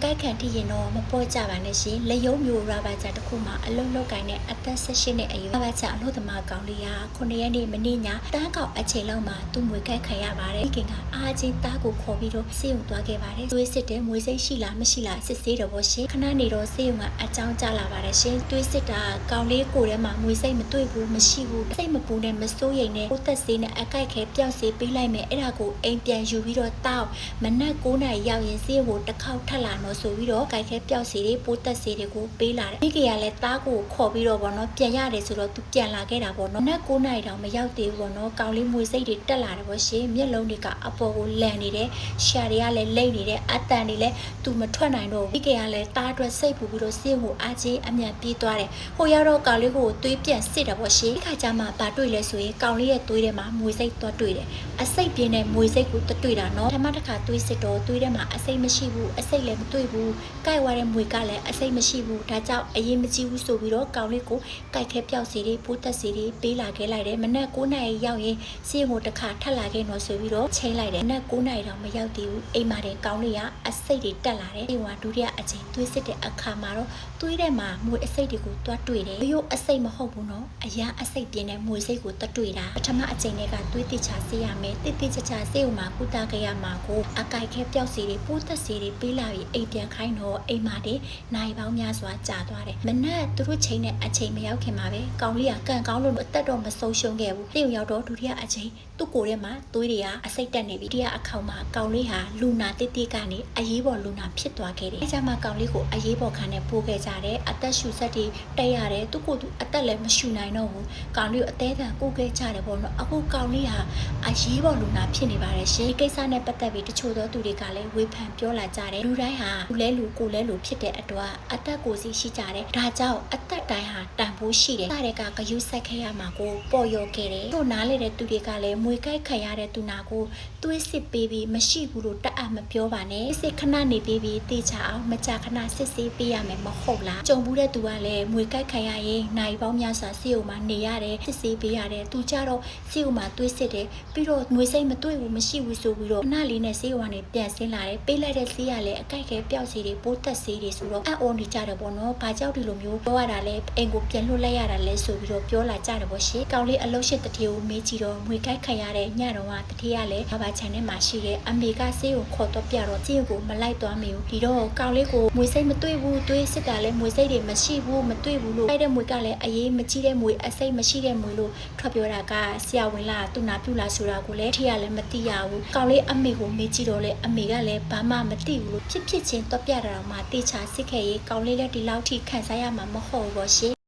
ကိုက်ခံတည်ရင်တော့မပေါ်ကြပါနဲ့ရှင်လက်ရုံးမျိုးရာဘာချာတစ်ခုမှအလုံးလောက်ကိုင်းနဲ့အသက်16နဲ့အရွယ်ရာဘာချာအလို့သမားကောင်လေးဟာ9ရက်နေ့မနေ့ညတန်းကောက်အချိန်လောက်မှာသူ့မွေကိုက်ခံရပါတယ်ခင်ကအားချင်းတားကိုခေါ်ပြီးတော့ဆေးရုံသွားခဲ့ပါတယ်သွေးစစ်တဲ့မွေစိတ်ရှိလားမရှိလားစစ်ဆေးတော့ဗောရှင်ခဏနေတော့ဆေးရုံကအကြောင်းကြားလာပါတယ်ရှင်သွေးစစ်တာကောင်လေးကိုယ်ထဲမှာမွေစိတ်မတွေ့ဘူးမရှိဘူးစိတ်မပူနဲ့မစိုးရိမ်နဲ့ကိုသက်ဆေးနဲ့အကိုက်ခဲပြောက်ဆေးပေးလိုက်မယ်အဲ့ဒါကိုအိမ်ပြန်ယူပြီးတော့တောက်မနက်9နာရီရောက်ရင်ဆေးကိုတစ်ခေါက်ထပ်လာတော့ဆိုပြီးတော့ကိုက်ခဲပြောက်ဆေးတွေပိုးသက်ဆေးတွေကိုပေးလာတယ်မိခင်ကလည်းတားကိုခေါ်ပြီးတော့ဗောနော်ပြန်ရတယ်ဆိုတော့သူပြန်လာခဲ့တာဗောနော်မနက်9နာရီတောင်မရောက်သေးဘူးဗောနော်ကောင်လေးမွေစိတ်တွေတက်လာတယ်ဗောရှင်မျက်လုံးတွေကအပေါ်ကိုလန်နေတယ်ရှာတွေကလည်းလိမ့်နေတယ်အတန်တွေလည်းသူမထွက်နိုင်တော့ဘူးမိခင်ကလည်းတားအတွက်စိတ်ပူပြီးတော့ဆေးကိုအားကြီးအမြန်ပြေးသွားတယ်ဟိုရောက်တော့ကောင်လေးကိုသွေးပြန်စစ်တယ်ဗောရှင်ဒီခါကျမှဘာတွေ့လဲဆိုရင်ကောင်လေးရဲ့သွေးထဲမှာမွေစိတ်သွားတွေ့တယ်အစိတ်ပြင်းတဲ့မွေစိတ်ကိုတွေ့တာနော်ပထမတစ်ခါသွေးစစ်တော့သွေးထဲမှာအစိတ်မရှိဘူးအစိတ်လည်းမတွေ့ဘူးကိုက်ဝါတဲ့မွေကလည်းအစိတ်မရှိဘူးဒါကြောင့်အရင်မကြည့်ဘူးဆိုပြီးတော့ကောင်လေးကိုကိုက်ခဲပြောက်စီတွေပိုးတက်စီတွေပေးလာခဲ့လိုက်တယ်မနက်9နာရီရောက်ရင်ဆေးရုံတစ်ခါထပ်လာခဲ့တော့ဆိုပြီးတော့ချိန်လိုက်တယ်မနက်9နာရီတော့မရောက်သေးဘူးအိမ်မှာတဲ့ကောင်လေးကအစိတ်တွေတက်လာတယ်ဒီကဒုတိယအချိန်သွေးစစ်တဲ့အခါမှာတော့သွေးထဲမှာမွေအစိတ်တွေကိုတွားတွေ့တယ်ရိုးအစိတ်မဟုတ်ဘူးနော်အရာအစိတ်ပြင်းတဲ့မွေစိတ်ကိုတွားတွေ့တာပထမအချိန်ကသွေးတိချဆေးရမယ်တိတိချချဆေးရုံမှာကုသခဲ့ရမှာကိုအကိုက်ခဲပြောက်စီတွေပိုးတက်စီတွေပေးလာပြီးအိမ်ပြန်ခိုင်းတော့အိမ်မှာတဲ့နိုင်ပေါင်းများစွာကြာသွားတယ်မနက်သူတို့ချိန်တဲ့အချိန်မရောက်ခင်မှာပဲကောင်လေးကကန်ကောင်းလို့အသက်တော့မဆုံးရှုံးခဲ့ဘူးတေုံရောက်တော့ဒုတိယအချိန်သူ့ကိုယ်ထဲမှာသွေးတွေကအစိတ်တက်နေပြီတရားအခေါင်မှာကောင်လေးဟာလူနာတိတိကနေအရေးပေါ်လူနာဖြစ်သွားခဲ့တယ်အဲကြမှာကောင်လေးကိုအရေးပေါ်ခံနဲ့ပို့ခဲ့ကြတယ်အသက်ရှူဆက်တွေတက်ရတယ်သူ့ကိုယ်သူအသက်လည်းမရှူနိုင်တော့ဘူးကောင်လေးကိုအသေးခံကိုခဲ့ကြတယ်ပေါ့နော်အခုကောင်လေးဟာအရေးပေါ်လူနာဖြစ်နေပါတယ်ရှင်ကိစ္စနဲ့ပတ်သက်ပြီးတချို့သောသူတွေကလည်းဝေဖန်ပြောလာကြတယ်လူတိုင်းဟာလူလဲလူကိုလဲလူဖြစ်တဲ့အတွက်အသက်ကိုစီရှိကြတယ်ဒါကြောင့်အသက်တိုင်းဟာတန်ဖိုးရှိတယ်စတဲ့ကဂယုဆက်ခဲ့ရမှာကိုပေါ်ရောခဲ့တယ်တို့နားလေတဲ့သူတွေကလည်းမွေကိုက်ခံရတဲ့သူနာကိုသွေးစစ်ပေးပြီးမရှိဘူးလို့တတ်အပ်မပြောပါနဲ့စစ်ခဏနေပြီးတေချာအောင်မကြာခဏစစ်ဆေးပေးရမယ်မဟုတ်လားကြုံဘူးတဲ့သူကလည်းမွေကိုက်ခံရရင်နိုင်ပေါင်းများစွာဆေးရုံမှာနေရတယ်စစ်ဆေးပေးရတယ်သူကြတော့ဆေးရုံမှာသွေးစစ်တယ်ပြီးတော့ငွေစိတ်မတွေ့ဘူးမရှိဘူးဆိုပြီးတော့ခဏလေးနဲ့ဆေးရုံကနေပြန်ဆင်းလာတယ်ပေးလိုက်တဲ့ဆေးရလည်းအကိုက်ခဲပျောက်စီတွေပိုးတက်ဆေးတွေဆိုတော့အံ့ဩနေကြတယ်ပေါ့နော်ဘာကြောက်ဒီလိုမျိုးပြောရတာလဲအိမ်ကိုပြန်လွှတ်လိုက်ရတာလဲဆိုပြီးတော့ပြောလာကြတယ်ပေါ့ရှင်ကောင်လေးအလုရှိတတိကိုမေးကြည့်တော့မွေကိုက်ခံရတဲ့ညတော့ကတတိကလည်းဘာချန်ထဲမှာရှိတဲ့အမေကဆေးကိုခေါ်တော့ပြတော့ဆေးကိုမလိုက်သွားမိဘူးဒီတော့ကောင်လေးကိုမွေစိတ်မတွေ့ဘူးသွေးစစ်တာလဲမွေစိတ်တွေမရှိဘူးမတွေ့ဘူးလို့တိုက်တဲ့မွေကလည်းအေးမကြည့်တဲ့မွေအစိတ်မရှိတဲ့မွေလို့ထွက်ပြောတာကဆရာဝန်လားသူနာပြုလားဆိုတာကိုလည်းထီကလည်းမသိရဘူးကောင်လေးအမေကိုမေးကြည့်တော့လေအမေကလည်းဘာမှမသိဘူးလို့ဖြစ်ချင်းတော့ပြတာတော့မှတေချာစစ်ခဲ့ရေးကောင်လေးလည်းဒီလောက်ထိခံစားရမှာမဟုတ်ဘူးပေါ့ရှင်